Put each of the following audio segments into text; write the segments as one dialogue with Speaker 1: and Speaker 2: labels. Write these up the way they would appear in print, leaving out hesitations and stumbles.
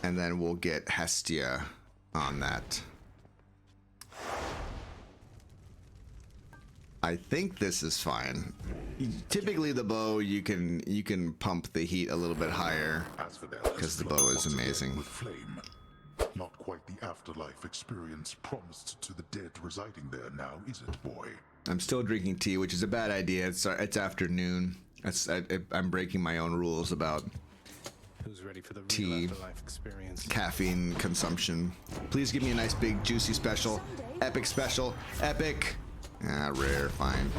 Speaker 1: and then we'll get Hestia on that. I think this is fine. Typically the bow, you can pump the heat a little bit higher because the bow is amazing.
Speaker 2: With flame. Not quite the afterlife experience promised to the dead residing there now, is it, boy?
Speaker 1: I'm still drinking tea, which is a bad idea. It's afternoon. I'm breaking my own rules about
Speaker 3: Who's ready for the real
Speaker 1: tea,
Speaker 3: afterlife experience?
Speaker 1: caffeine consumption. Please give me a nice big juicy special, epic special, epic. Ah, rare, fine.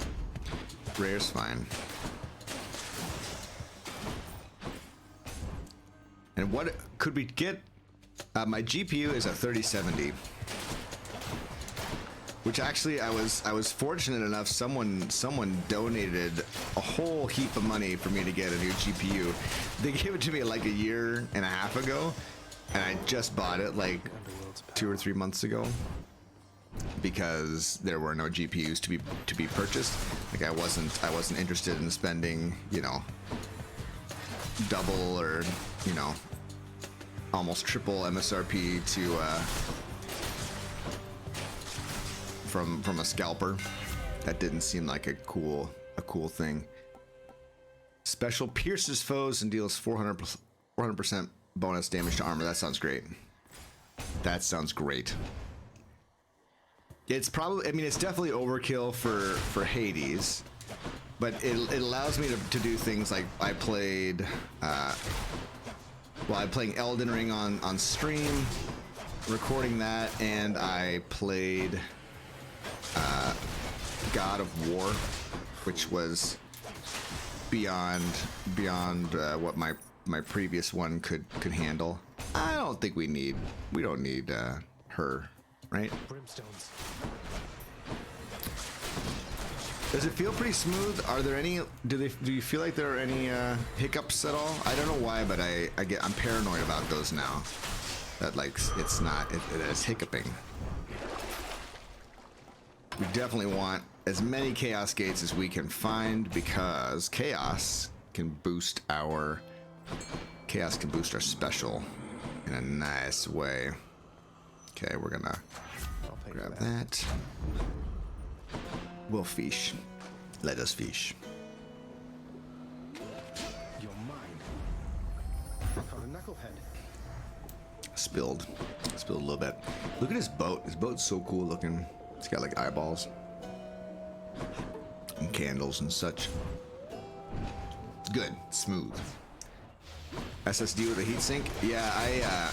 Speaker 1: Rare's fine. And what could we get? My GPU is a 3070, which actually I was fortunate enough. Someone donated a whole heap of money for me to get a new GPU. They gave it to me like a year and a half ago, and I just bought it like 2 or 3 months ago because there were no GPUs to be purchased. Like I wasn't interested in spending, you know, double or, you know, almost triple MSRP to from a scalper. That didn't seem like a cool thing. Special pierces foes and deals 400% bonus damage to armor. That sounds great. That sounds great. It's probably, I mean, it's definitely overkill for Hades, but it allows me to do things like I played well, I'm playing Elden Ring on stream, recording that, and I played God of War, which was beyond what my previous one could handle. I don't think we don't need her, right?
Speaker 3: Brimstones.
Speaker 1: Does it feel pretty smooth? Are there any? Do you feel like there are any hiccups at all? I don't know why, but I'm paranoid about those now. That like it is hiccuping. We definitely want as many chaos gates as we can find because chaos can boost our special in a nice way. Okay, we're gonna grab that. We'll fish. Let us fish.
Speaker 3: You're mine. Found a knucklehead.
Speaker 1: Spilled a little bit. Look at his boat. His boat's so cool looking. It's got like eyeballs and candles and such. Good, smooth. SSD with a heatsink. Yeah,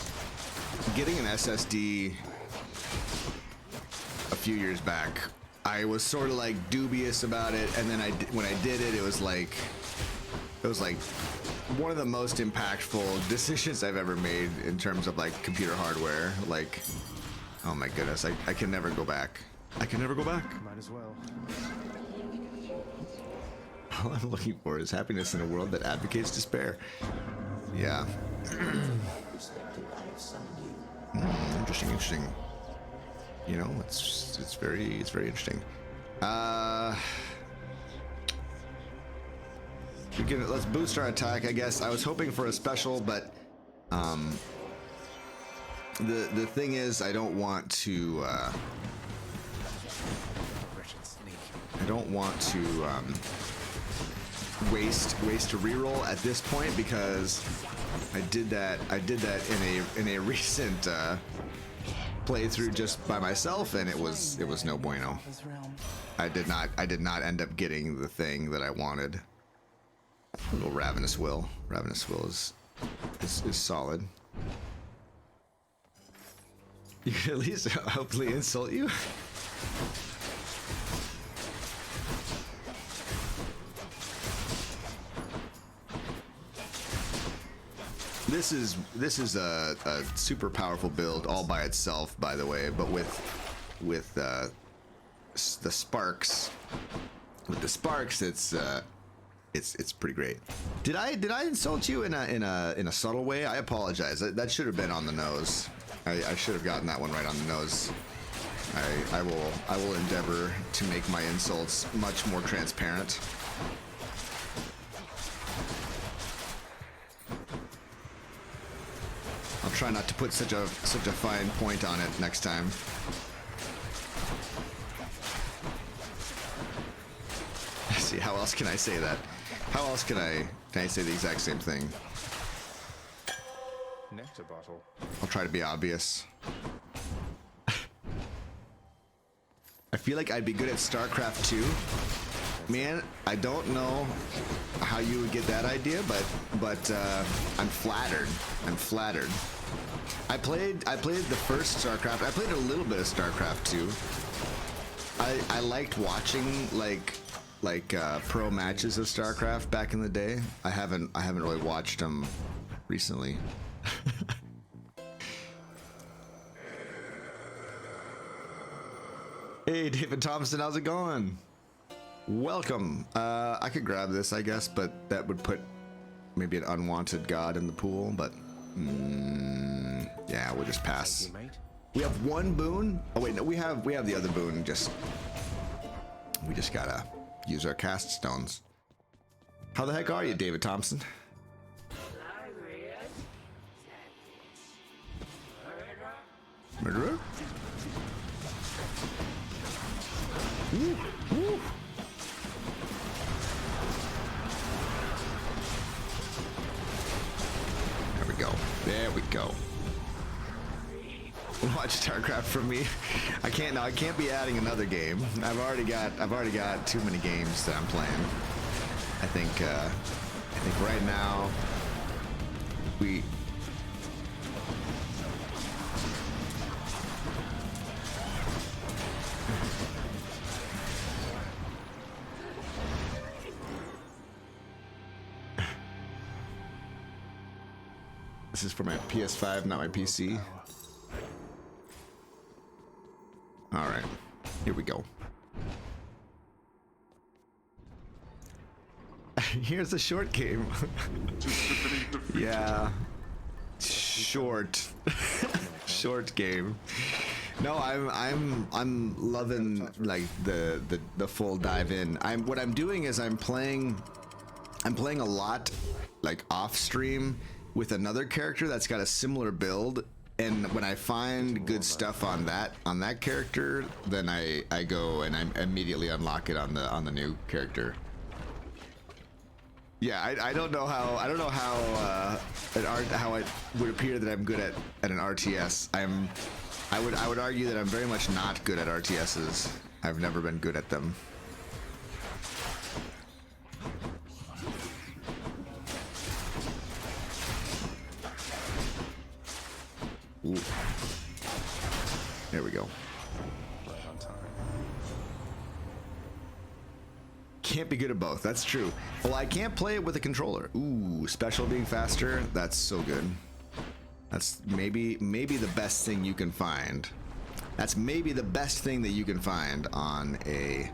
Speaker 1: getting an SSD a few years back, I was sort of like dubious about it, and then when I did it, it was like one of the most impactful decisions I've ever made in terms of like computer hardware. Like, oh my goodness, I can never go back. I can never go back.
Speaker 3: Might as well.
Speaker 1: All I'm looking for is happiness in a world that advocates despair. Yeah. Interesting. You know, it's very interesting. Let's boost our attack, I guess. I was hoping for a special, but the thing is, I don't want to waste a reroll at this point because I did that in a recent playthrough just by myself, and it was no bueno. I did not end up getting the thing that I wanted. A little Ravenous Will. Ravenous Will is solid. You can at least hopefully insult you. This is a super powerful build all by itself, by the way, but with the sparks, it's pretty great. Did I insult you in a subtle way? I apologize. That should have been on the nose. I should have gotten that one right on the nose. I will endeavor to make my insults much more transparent. try not to put such a fine point on it next time. See, how else can I say that? How else can I say the exact same thing?
Speaker 3: Nectar bottle.
Speaker 1: I'll try to be obvious. I feel like I'd be good at StarCraft 2. Man, I don't know how you would get that idea, but I'm flattered. I'm flattered. I played the first StarCraft. I played a little bit of StarCraft 2. I liked watching like pro matches of StarCraft back in the day. I haven't really watched them recently. Hey, David Thompson, how's it going? Welcome. I could grab this, I guess, but that would put maybe an unwanted god in the pool, but yeah, we'll just pass. We have one boon. Oh wait, no, we have the other boon. We just gotta use our cast stones. How the heck are you, David Thompson? Murderer? Woo, woo. There we go. There we go. Watch StarCraft from me. I can't be adding another game. I've already got too many games that I'm playing. I think right now we This is for my PS5, not my PC. All right, here we go. Here's a short game. Yeah, short, short game. No, I'm loving like the full dive in. What I'm doing is I'm playing a lot like off stream with another character that's got a similar build, and when I find good stuff on that character, then I go and I immediately unlock it on the new character. Yeah, I don't know how how it would appear that I'm good at an RTS. I would argue that I'm very much not good at RTSs. I've never been good at them. Ooh. There we go.
Speaker 3: Right on time.
Speaker 1: Can't be good at both. That's true. Well, I can't play it with a controller. Ooh, special being faster. That's so good. That's maybe the best thing you can find. That's maybe the best thing that you can find on a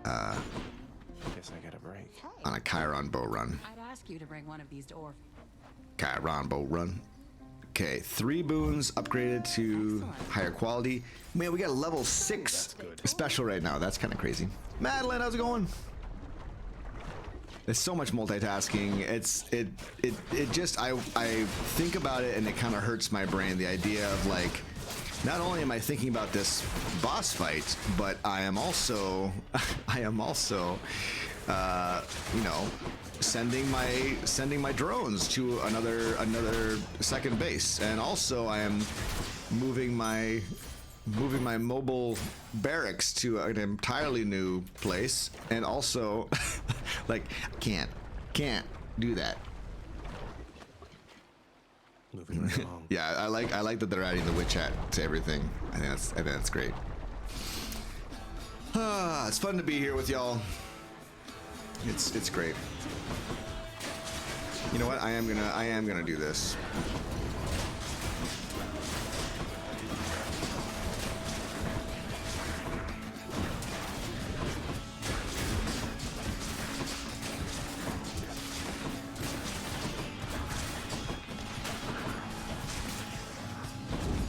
Speaker 3: Guess I get a break.
Speaker 1: on a Chiron bow run.
Speaker 4: I'd ask you to bring one of these to Orph.
Speaker 1: Chiron bow run. Okay, 3 boons upgraded to higher quality. Man, we got a level 6 special right now. That's kind of crazy. Madeline, how's it going? There's so much multitasking. It just I think about it and it kind of hurts my brain. The idea of like, not only am I thinking about this boss fight, but I am also you know, sending my drones to another second base, and also I am moving my mobile barracks to an entirely new place, and also like can't do that.
Speaker 3: Moving right along.
Speaker 1: Yeah, I like that they're adding the witch hat to everything. I think that's great. It's fun to be here with y'all. It's great. You know what? I am gonna do this.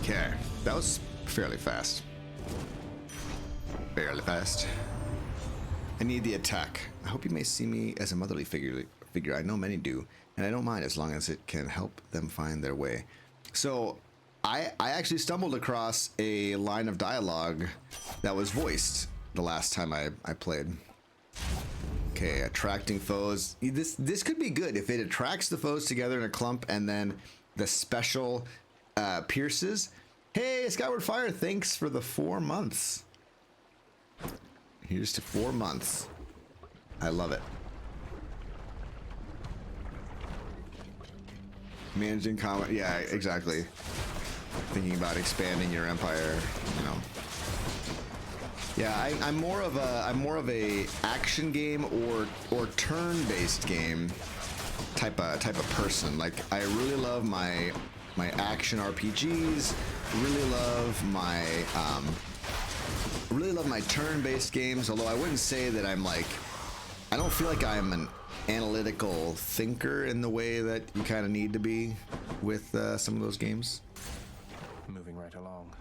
Speaker 1: Okay, that was fairly fast. Fairly fast. I need the attack. I hope you may see me as a motherly figure. I know many do, and I don't mind as long as it can help them find their way. So I actually stumbled across a line of dialogue that was voiced the last time I played. Okay, attracting foes. This could be good if it attracts the foes together in a clump and then the special pierces. Hey, Skyward Fire, thanks for the 4 months. Here's to 4 months. I love it. Managing combat, yeah, exactly. Thinking about expanding your empire, you know. Yeah, I'm more of a action game or turn-based game type of person. Like I really love my action RPGs. Really love my turn-based games. Although I wouldn't say that I'm like, I don't feel like I'm an analytical thinker in the way that you kind of need to be with some of those games.
Speaker 3: Moving right along.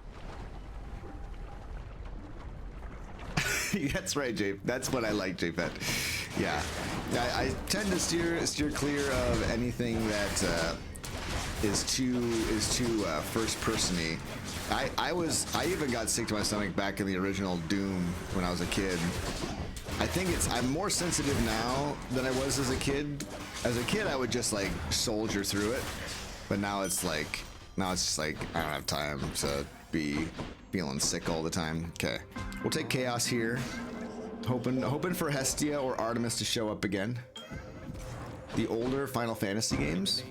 Speaker 1: That's right, Jay. That's what I like, JFet. Yeah, I tend to steer clear of anything that is too first person-y. I even got sick to my stomach back in the original Doom when I was a kid. I think I'm more sensitive now than I was as a kid. As a kid, I would just like soldier through it, but now it's just like I don't have time to be feeling sick all the time. Okay, we'll take Chaos here, hoping for Hestia or Artemis to show up again. The older Final Fantasy games,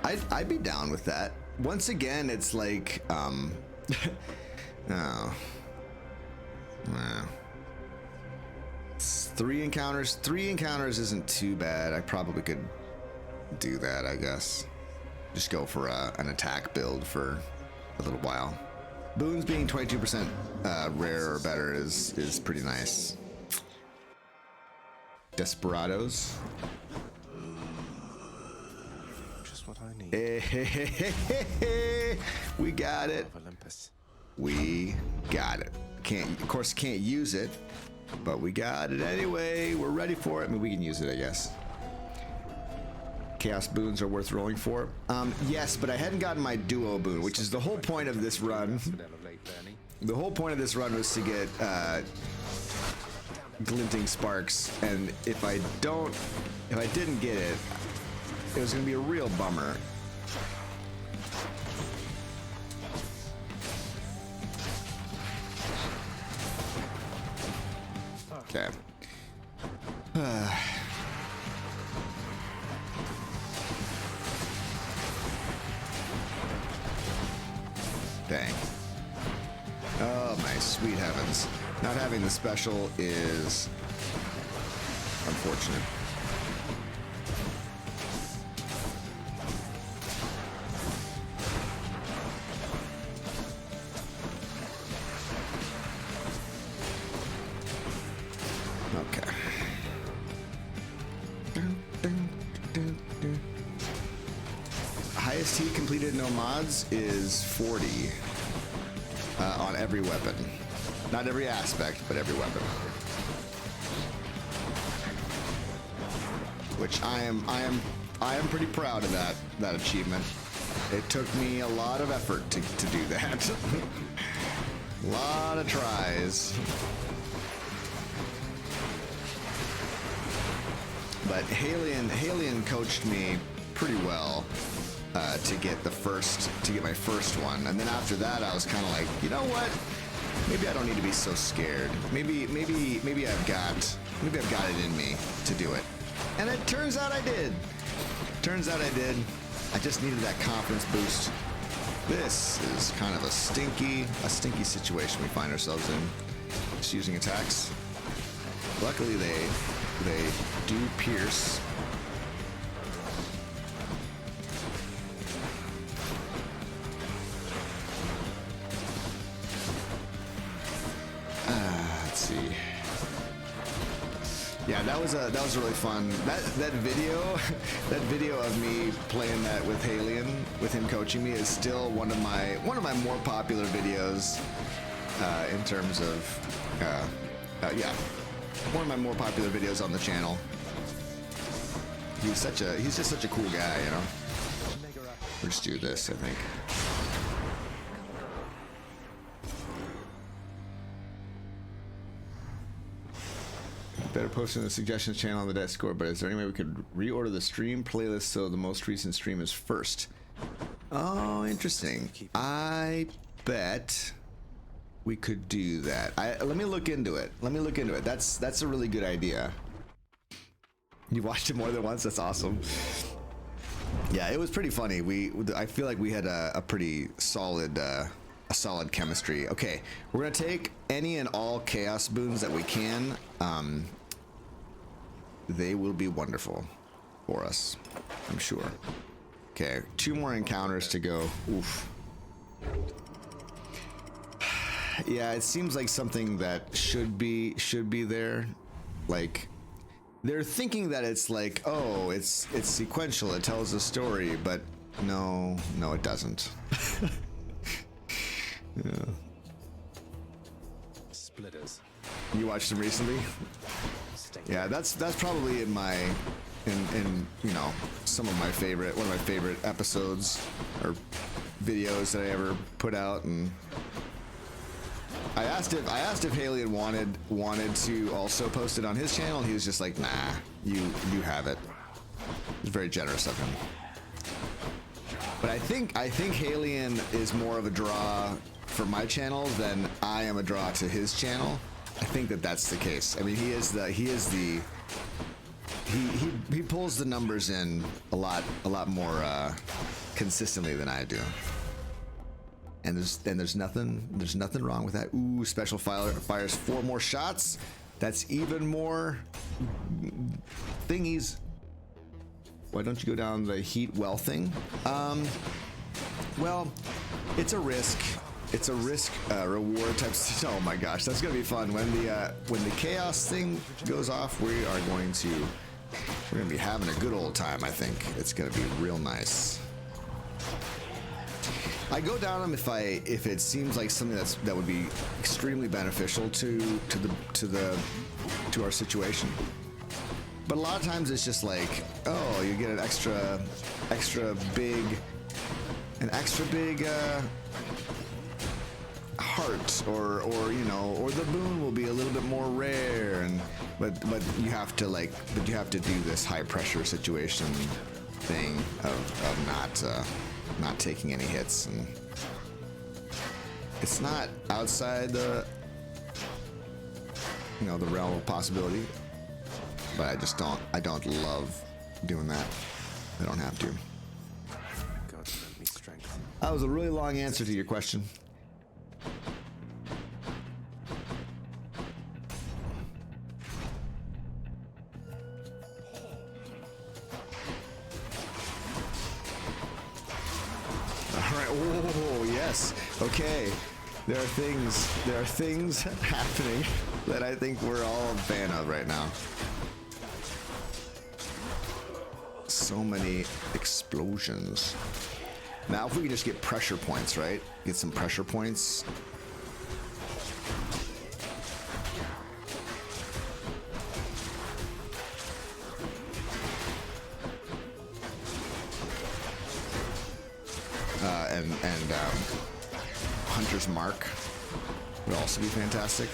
Speaker 1: I'd be down with that. Once again, it's like oh. Wow. 3 encounters. 3 encounters isn't too bad. I probably could do that, I guess. Just go for an attack build for a little while. Boons being 22% rare or better is pretty nice. Desperados.
Speaker 3: Just what I need.
Speaker 1: Hey, we got it.
Speaker 3: Olympus.
Speaker 1: We got it. Of course, can't use it, but we got it anyway. We're ready for it. I mean, we can use it, I guess. Chaos boons are worth rolling for. Yes, but I hadn't gotten my duo boon, which is the whole point of this run. The whole point of this run was to get glinting sparks, and if I didn't get it, it was gonna be a real bummer. Okay. Dang. Oh, my sweet heavens. Not having the special is unfortunate. Okay. Highest heat completed no mods is 40 on every weapon. Not every aspect, but every weapon. Which I am pretty proud of that achievement. It took me a lot of effort to do that. A lot of tries. But Halion coached me pretty well to get my first one, and then after that I was kind of like, you know what? Maybe I don't need to be so scared. Maybe I've got it in me to do it. And it turns out I did. I just needed that confidence boost. This is kind of a stinky situation we find ourselves in. Just using attacks. Luckily they do pierce. Let's see. Yeah, that was really fun. That video of me playing that with Halion, with him coaching me, is still one of my more popular videos in terms of yeah. One of my more popular videos on the channel. He's just such a cool guy, you know. We'll just do this, I think. Better post in the suggestions channel on the Discord, but is there any way we could reorder the stream playlist so the most recent stream is first? Oh, interesting. I bet we could do that. Let me look into it. That's a really good idea. You watched it more than once? That's awesome. Yeah, it was pretty funny. I feel like we had a pretty solid solid chemistry. Okay, we're gonna take any and all chaos boons that we can. They will be wonderful for us, I'm sure. Okay, 2 more encounters to go. Oof. Yeah, it seems like something that should be there. Like, they're thinking that it's like, oh, it's sequential, it tells a story, but no, it doesn't. Yeah.
Speaker 3: Splitters.
Speaker 1: You watched them recently? Yeah, that's probably in you know, one of my favorite episodes or videos that I ever put out. And I asked if Halion wanted to also post it on his channel. He was just like, nah, you have it. It was very generous of him. But I think Halion is more of a draw for my channel than I am a draw to his channel. I think that's the case. I mean, he pulls the numbers in a lot more consistently than I do. And there's nothing wrong with that. Ooh, special fires 4 more shots. That's even more thingies. Why don't you go down the heat well thing? Well, it's a risk. It's a risk reward type. Oh my gosh, that's gonna be fun when the chaos thing goes off. We're gonna be having a good old time. I think it's gonna be real nice. I go down them if it seems like something that would be extremely beneficial to our situation. But a lot of times it's just like, oh, you get an extra big heart, or you know, or the boon will be a little bit more rare, but you have to do this high pressure situation thing of not taking any hits, and it's not outside the realm of possibility. But I don't love doing that. I don't have to.
Speaker 3: God grant me strength.
Speaker 1: That was a really long answer to your question. All right. Oh, yes. Okay. There are things happening that I think we're all a fan of right now. So many explosions. Now if we can just get pressure points, right? Get some pressure points. And Hunter's Mark would also be fantastic.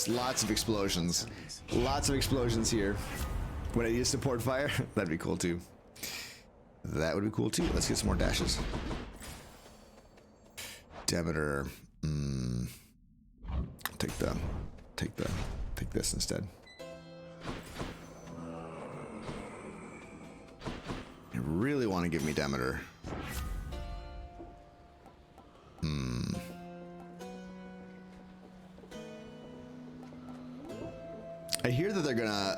Speaker 1: Lots of explosions. Lots of explosions here. When I use support fire, that'd be cool too. That would be cool too. Let's get some more dashes. Demeter. Take this instead. I really want to give me Demeter. I hear that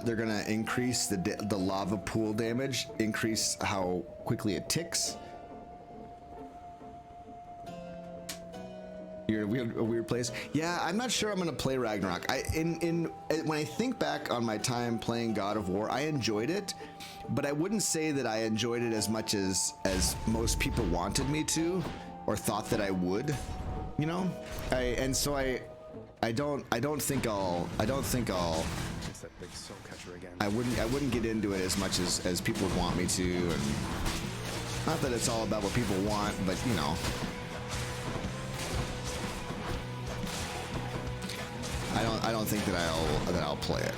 Speaker 1: they're gonna increase the lava pool damage, increase how quickly it ticks. You're a weird place. Yeah, I'm not sure I'm gonna play Ragnarok. When I think back on my time playing God of War, I enjoyed it, but I wouldn't say that I enjoyed it as much as most people wanted me to, or thought that I would. You know, I don't think I'll.
Speaker 3: It's that big soul catcher again.
Speaker 1: I wouldn't get into it as much as people would want me to, and Not that it's all about what people want, but you know. I don't think that I'll play it.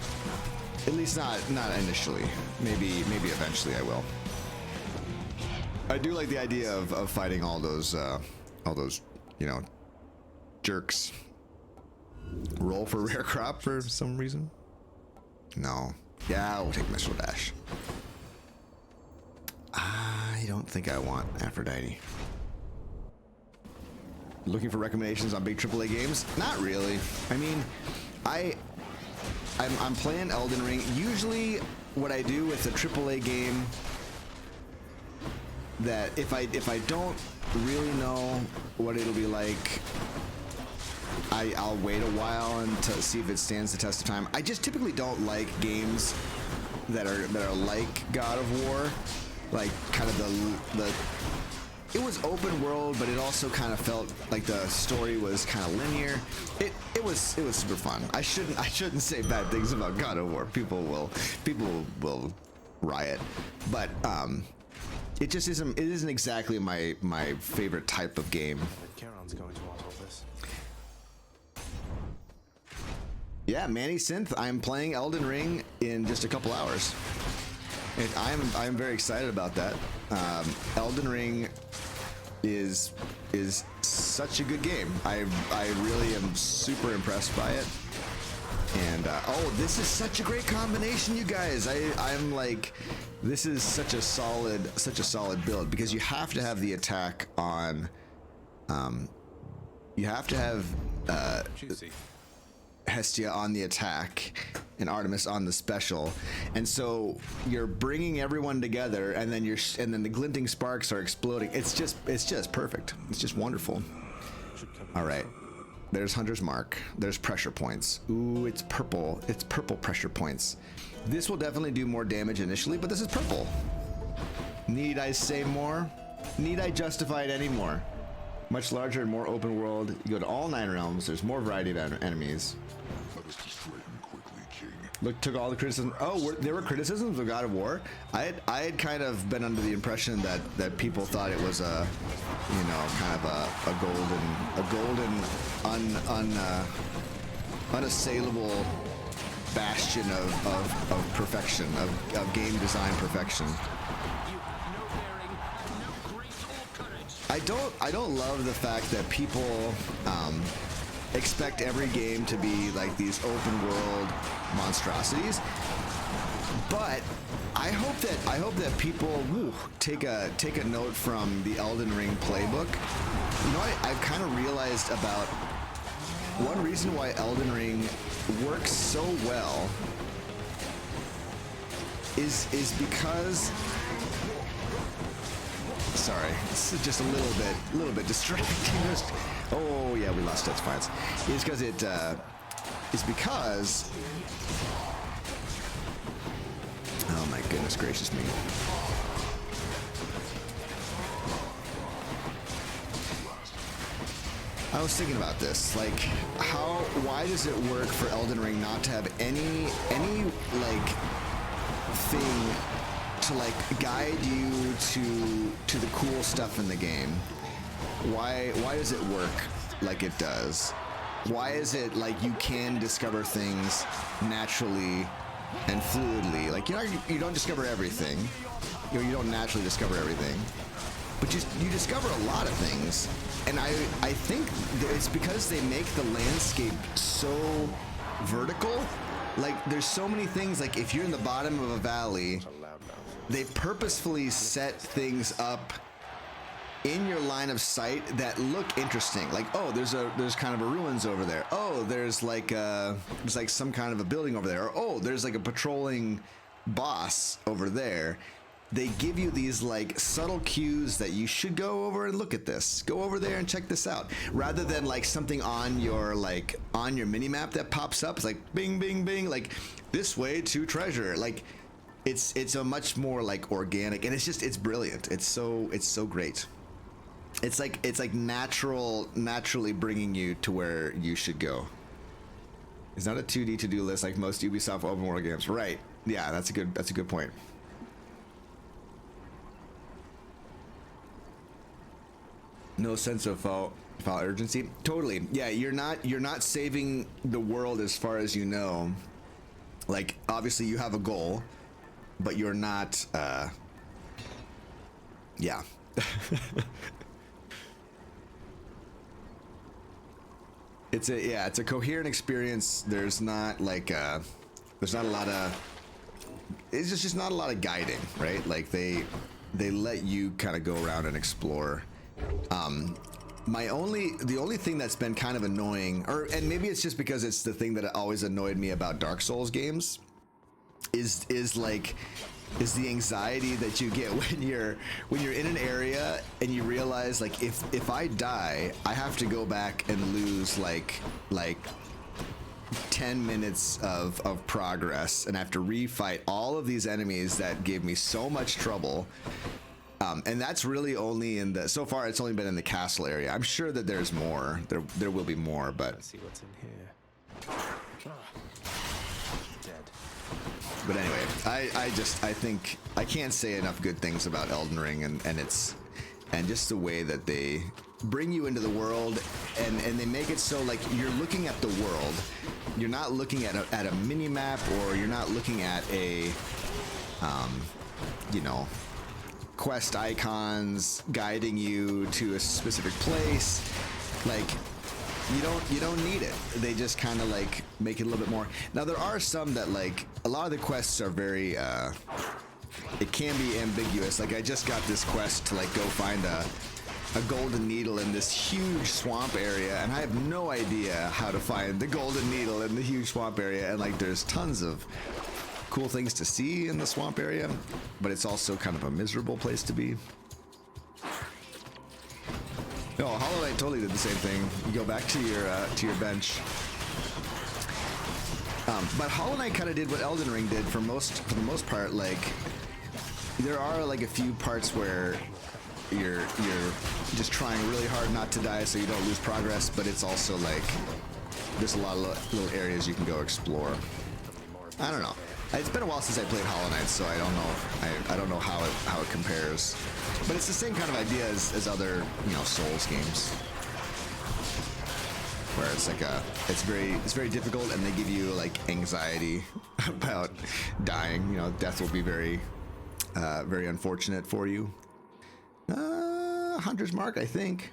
Speaker 1: At least not initially. Maybe eventually I will. I do like the idea of fighting all those you know, jerks. Roll for rare crop for some reason. No. Yeah, we'll take Missile Dash. I don't think I want Aphrodite. Looking for recommendations on big AAA games? Not really. I mean, I'm playing Elden Ring. Usually what I do with a AAA game, that if I don't really know what it'll be like, I'll wait a while and to see if it stands the test of time. I just typically don't like games that are like God of War, like kind of the it was open world, but it also kind of felt like the story was kind of linear. It was super fun. I shouldn't say bad things about God of War. People will riot, but it just isn't. It isn't exactly my favorite type of game.
Speaker 3: Chiron's going to want all this.
Speaker 1: Yeah, Manny Synth. I'm playing Elden Ring in just a couple hours. And I'm very excited about that. Elden Ring is such a good game. I really am super impressed by it. And oh, this is such a great combination, you guys. I'm like, this is such a solid build, because you have to have the attack on. You have to have
Speaker 3: Juicy.
Speaker 1: Hestia on the attack and Artemis on the special, and so you're bringing everyone together, and then the glinting sparks are exploding. It's just perfect. It's just wonderful. All right, there's Hunter's Mark. There's pressure points. Ooh, it's purple. It's purple pressure points. This will definitely do more damage initially, but this is purple. Need I say more? Need I justify it anymore? Much larger and more open world. You go to all 9 realms. There's more variety of enemies.
Speaker 2: Let us destroy him quickly, King.
Speaker 1: Look, took all the criticism. Oh, there were criticisms of God of War. I had kind of been under the impression that people thought it was a, you know, kind of a golden unassailable bastion of perfection, of game design perfection. I don't love the fact that people expect every game to be like these open world monstrosities, but I hope that people take a note from the Elden Ring playbook. You know, I've kind of realized about one reason why Elden Ring works so well is because. Sorry, this is just a little bit distracting. Oh yeah, we lost Death's Defiance. It's because it's because. Oh my goodness gracious me. I was thinking about this, like, why does it work for Elden Ring not to have any like thing to like guide you to the cool stuff in the game? Why does it work like it does? Why is it like you can discover things naturally and fluidly? Like, you don't discover everything. You don't naturally discover everything, but you discover a lot of things. And I think it's because they make the landscape so vertical. Like, there's so many things. Like, if you're in the bottom of a valley, they purposefully set things up in your line of sight that look interesting. Like, oh, there's kind of a ruins over there. Oh, there's like some kind of a building over there. Or, oh, there's like a patrolling boss over there. They give you these like subtle cues that you should go over and look at this. Go over there and check this out. Rather than like something on your mini map that pops up. It's like bing, bing, bing. Like, this way to treasure. Like, it's a much more like organic, and it's brilliant. It's so great. It's like naturally bringing you to where you should go. It's not a 2D to-do list like most Ubisoft open world games. Right. Yeah, that's a good point. No sense of foul urgency. Totally. Yeah, you're not saving the world as far as you know. Like, obviously you have a goal, but you're not yeah. It's a coherent experience. There's not like there's not a lot of, it's just not a lot of guiding, right? Like they let you kind of go around and explore. The only thing that's been kind of annoying, and maybe it's just because it's the thing that always annoyed me about Dark Souls games, is the anxiety that you get when you're in an area and you realize, like, if I die, I have to go back and lose like 10 minutes of progress, and I have to refight all of these enemies that gave me so much trouble. And that's really only in the, so far it's only been in the castle area. I'm sure that there's more. There will be more, but
Speaker 3: Let's see what's in here. Dead.
Speaker 1: but anyway, I think I can't say enough good things about Elden Ring and just the way that they bring you into the world, and they make it so like you're looking at the world. You're not looking at a mini map, or you're not looking at a you know, quest icons guiding you to a specific place. Like, you don't need it. They just kind of like make it a little bit more. Now there are some that, like, a lot of the quests are very it can be ambiguous. Like, I just got this quest to like go find a golden needle in this huge swamp area, and I have no idea how to find the golden needle in the huge swamp area. And like, there's tons of cool things to see in the swamp area, but it's also kind of a miserable place to be. No, Hollow Knight totally did the same thing. You go back to your bench. But Hollow Knight kind of did what Elden Ring did for the most part. Like, there are like a few parts where you're just trying really hard not to die so you don't lose progress, but it's also like there's a lot of little areas you can go explore. I don't know. It's been a while since I played Hollow Knight, so I don't know. I don't know how it compares, but it's the same kind of idea as other, you know, Souls games, where it's like it's very difficult, and they give you like anxiety about dying. You know, death will be very unfortunate for you. Hunter's Mark, I think.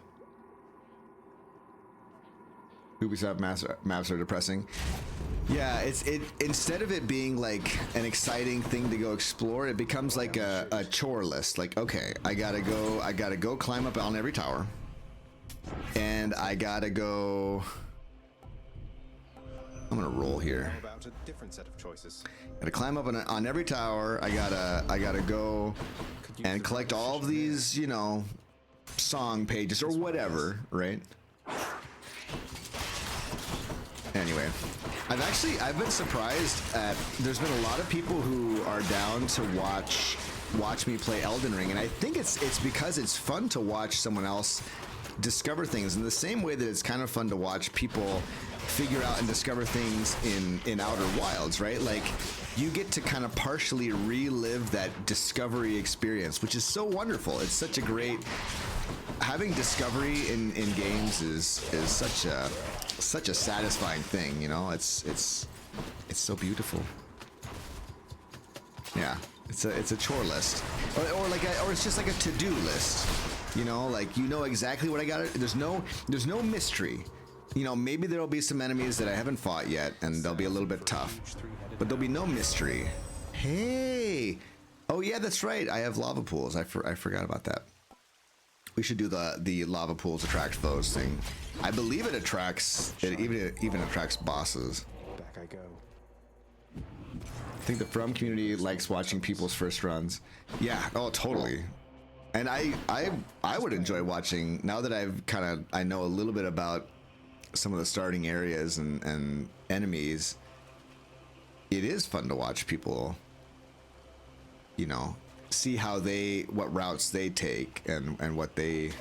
Speaker 1: Ubisoft maps are depressing. Yeah, it instead of it being like an exciting thing to go explore, it becomes like a chore list. Like, okay, I gotta go climb up on every tower, and I gotta go. I'm gonna roll here.
Speaker 3: How about a different set of choices?
Speaker 1: Gotta climb up on every tower. I gotta go and collect all of these, you know, song pages or whatever, right? Anyway, I've been surprised at, there's been a lot of people who are down to watch me play Elden Ring, and I think it's because it's fun to watch someone else discover things in the same way that it's kind of fun to watch people figure out and discover things in Outer Wilds, right? Like, you get to kind of partially relive that discovery experience, which is so wonderful. It's such a great, having discovery in games is such a satisfying thing, you know. It's so beautiful. Yeah, it's a chore list, or it's just like a to-do list, you know. Like, you know exactly what I got. There's no mystery. You know, maybe there'll be some enemies that I haven't fought yet, and they'll be a little bit tough, but there'll be no mystery. Hey, oh yeah, that's right. I have lava pools. I forgot about that. We should do the lava pools attract foes thing. I believe it attracts, it even attracts bosses.
Speaker 3: Back I go.
Speaker 1: I think the From community likes watching people's first runs. Yeah, oh totally. And I would enjoy watching, now that I know a little bit about some of the starting areas and enemies. It is fun to watch people, you know, see what routes they take and what they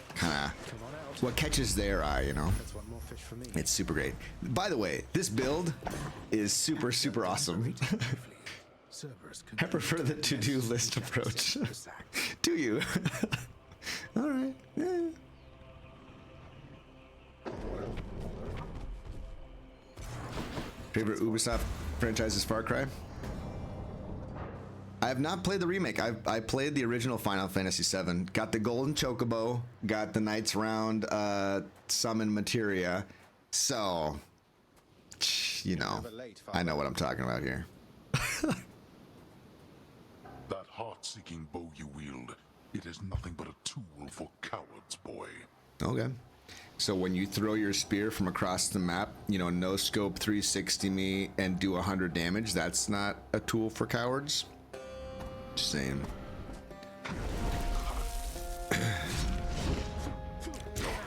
Speaker 1: what catches their eye, you know.
Speaker 3: That's one more fish for me.
Speaker 1: It's super great. By the way, this build is super awesome. I prefer the to-do list approach. Do you? All right. Yeah. Favorite Ubisoft franchise is Far Cry. I have not played the remake. I played the original Final Fantasy VII. Got the Golden Chocobo. Got the Knights Round summon materia. So, you know, I know what I'm talking about here.
Speaker 2: That heart-seeking bow you wield, it is nothing but a tool for cowards, boy.
Speaker 1: Okay. So when you throw your spear from across the map, you know, no scope 360 me and do 100 damage, that's not a tool for cowards? Just saying. I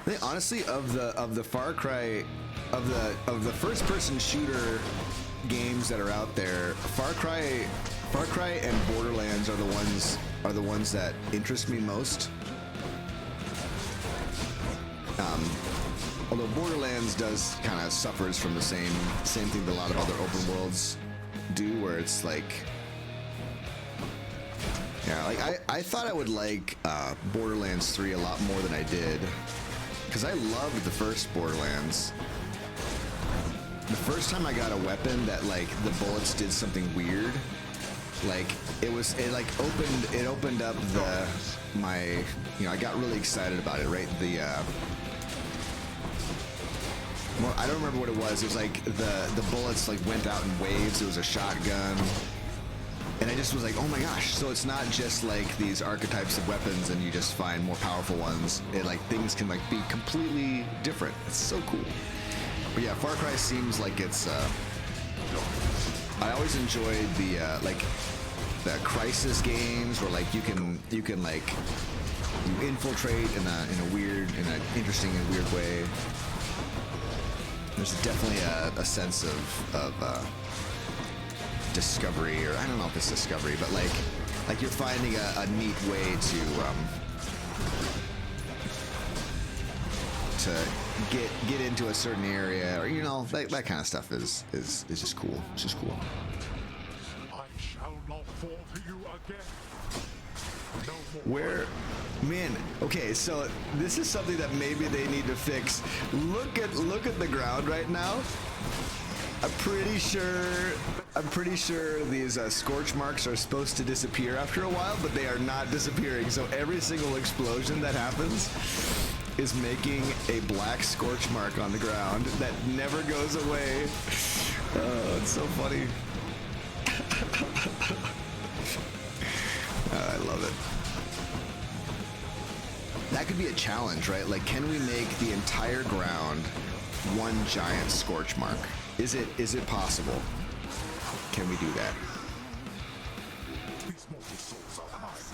Speaker 1: think honestly of the Far Cry of the first person shooter games that are out there, Far Cry and Borderlands are the ones that interest me most. Although Borderlands does kind of suffers from the same thing that a lot of other open worlds do, where it's like, yeah, like I thought I would like Borderlands 3 a lot more than I did, because I loved the first Borderlands. The first time I got a weapon that like the bullets did something weird, like it opened up I got really excited about it, right? Well, I don't remember what it was. It was like the bullets like went out in waves. It was a shotgun. And I just was like, oh my gosh. So it's not just like these archetypes of weapons and you just find more powerful ones. It like things can like be completely different. It's so cool. But yeah, Far Cry seems like it's I always enjoyed the Crisis games where like you can like you infiltrate in an interesting and weird way. There's definitely a sense of discovery, or I don't know if it's discovery, but like you're finding a neat way to get into a certain area, or you know, that kind of stuff is just cool. It's just cool.
Speaker 2: I shall not fall to you again. No more.
Speaker 1: Where, man, okay, so this is something that maybe they need to fix. Look at the ground right now. I'm pretty sure these scorch marks are supposed to disappear after a while, but they are not disappearing. So every single explosion that happens is making a black scorch mark on the ground that never goes away. Oh, it's so funny. I love it. That could be a challenge, right? Like, can we make the entire ground one giant scorch mark? Is it possible? Can we do that?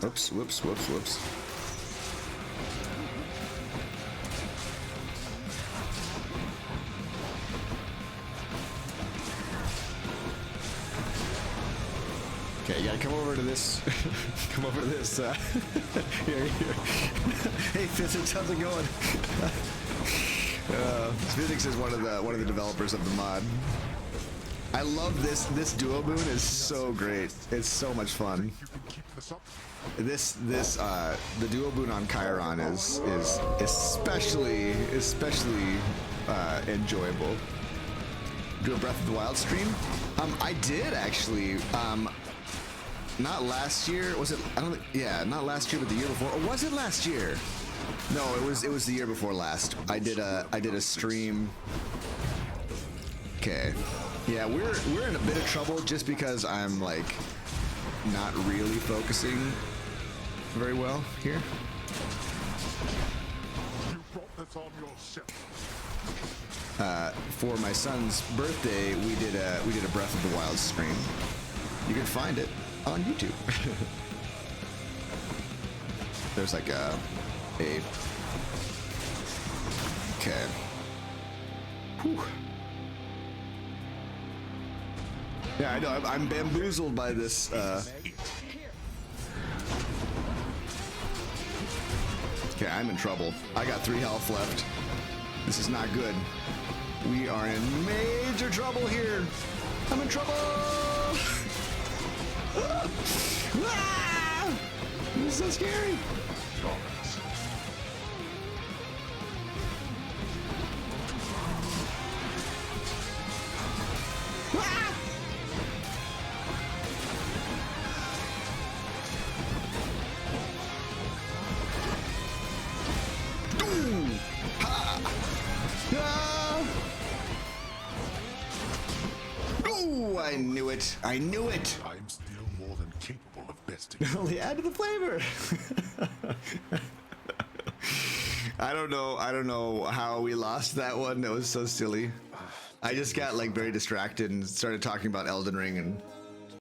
Speaker 1: Oops, whoops, whoops, whoops. Okay, you gotta come over to this. Come over to this. Here. Hey, Physics, how's it going? Physics is one of the developers of the mod. I love this. This duo boon is so great. It's so much fun. The duo boon on Chiron is especially enjoyable. Do a Breath of the Wild stream? I did actually. Not last year. Was it? I don't think. Yeah, not last year, but the year before. Or was it last year? No, it was the year before last. I did a stream. Okay. Yeah, we're in a bit of trouble just because I'm like not really focusing very well here.
Speaker 2: You brought this on yourself.
Speaker 1: For my son's birthday, we did a Breath of the Wild stream. You can find it on YouTube. There's like a okay. Whew. Yeah, I know. I'm bamboozled by this. Okay, I'm in trouble. I got 3 health left. This is not good. We are in major trouble here. I'm in trouble. Ah! This is so scary. I knew it. I knew it.
Speaker 2: I'm still more than capable of besting.
Speaker 1: Only add to the flavor. I don't know how we lost that one. That was so silly. I just got like very distracted and started talking about Elden Ring, and